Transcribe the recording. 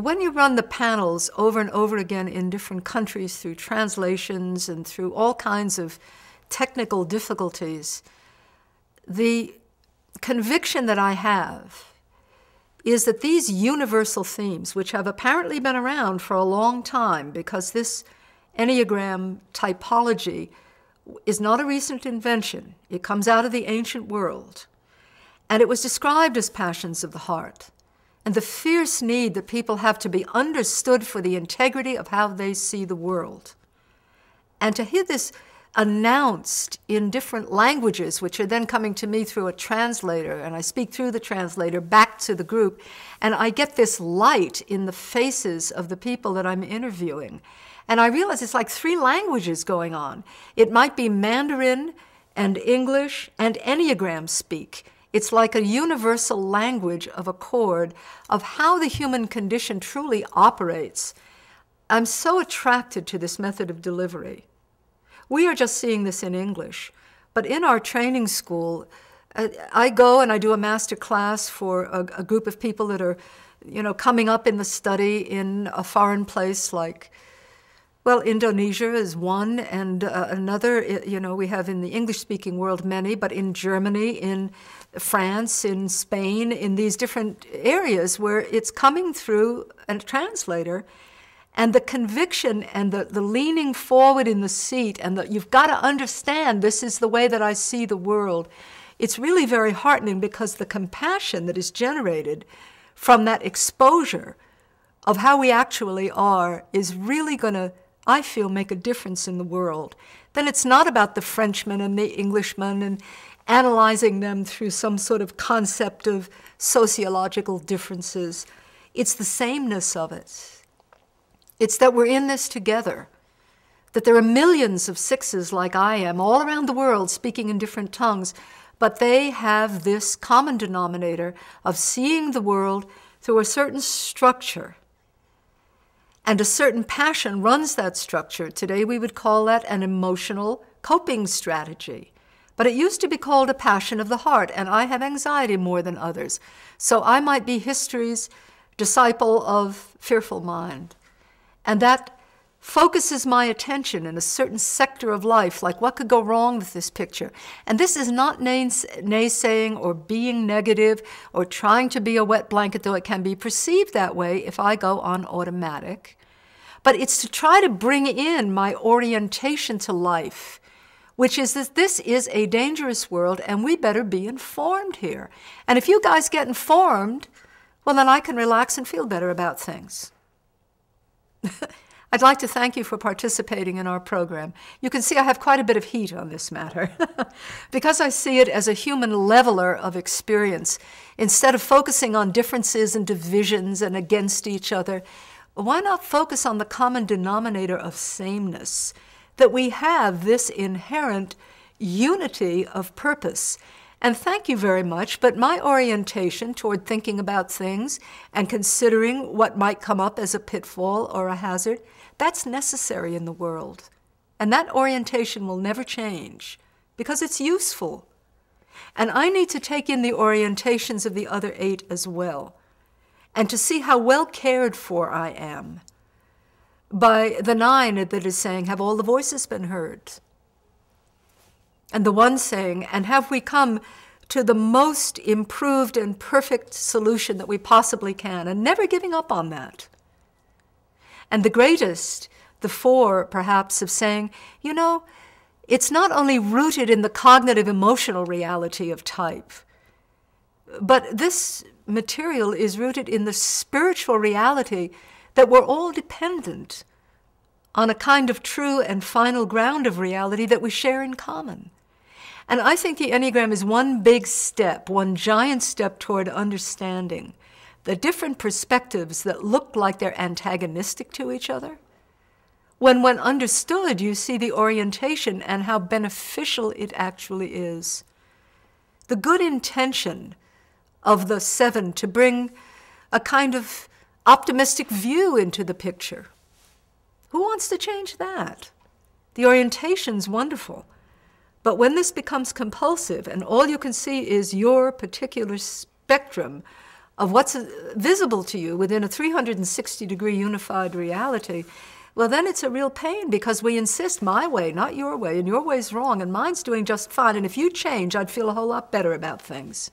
when you run the panels over and over again in different countries through translations and through all kinds of technical difficulties, the conviction that I have is that these universal themes, which have apparently been around for a long time, because this Enneagram typology is not a recent invention. It comes out of the ancient world. And it was described as passions of the heart, and the fierce need that people have to be understood for the integrity of how they see the world. And to hear this announced in different languages, which are then coming to me through a translator, and I speak through the translator back to the group, and I get this light in the faces of the people that I'm interviewing. And I realize it's like 3 languages going on. It might be Mandarin and English and Enneagram speak. It's like a universal language of accord of how the human condition truly operates. I'm so attracted to this method of delivery. We are just seeing this in English, but in our training school, I go and I do a master class for a group of people that are, coming up in the study in a foreign place like, well, Indonesia is one, and another, we have in the English-speaking world many, but in Germany, in France, in Spain, in these different areas where it's coming through a translator, and the conviction and the leaning forward in the seat, and you've got to understand this is the way that I see the world. It's really very heartening, because the compassion that is generated from that exposure of how we actually are is really going to, I feel, make a difference in the world. Then it's not about the Frenchman and the Englishman and analyzing them through some sort of concept of sociological differences. It's the sameness of it. It's that we're in this together, that there are millions of 6s like I am all around the world speaking in different tongues, but they have this common denominator of seeing the world through a certain structure. And a certain passion runs that structure. Today we would call that an emotional coping strategy. But it used to be called a passion of the heart, and I have anxiety more than others. So I might be history's disciple of fearful mind. And that focuses my attention in a certain sector of life, like what could go wrong with this picture. And this is not naysaying or being negative or trying to be a wet blanket, though it can be perceived that way if I go on automatic. But it's to try to bring in my orientation to life, which is that this is a dangerous world and we better be informed here. And if you guys get informed, well, then I can relax and feel better about things. I'd like to thank you for participating in our program. You can see I have quite a bit of heat on this matter because I see it as a human leveler of experience. Instead of focusing on differences and divisions and against each other, why not focus on the common denominator of sameness, that we have this inherent unity of purpose. And thank you very much, but my orientation toward thinking about things and considering what might come up as a pitfall or a hazard, that's necessary in the world. And that orientation will never change because it's useful. And I need to take in the orientations of the other 8 as well, and to see how well cared for I am by the 9 that is saying, have all the voices been heard? And the 1 saying, and have we come to the most improved and perfect solution that we possibly can, and never giving up on that. And the greatest, the 4 perhaps, of saying, it's not only rooted in the cognitive emotional reality of type, but this material is rooted in the spiritual reality that we're all dependent on a kind of true and final ground of reality that we share in common. And I think the Enneagram is one big step, one giant step toward understanding the different perspectives that look like they're antagonistic to each other. When understood, you see the orientation and how beneficial it actually is. The good intention of the 7 to bring a kind of optimistic view into the picture. Who wants to change that? The orientation's wonderful. But when this becomes compulsive and all you can see is your particular spectrum of what's visible to you within a 360-degree unified reality, well, then it's a real pain because we insist my way, not your way, and your way's wrong, and mine's doing just fine. And if you change, I'd feel a whole lot better about things.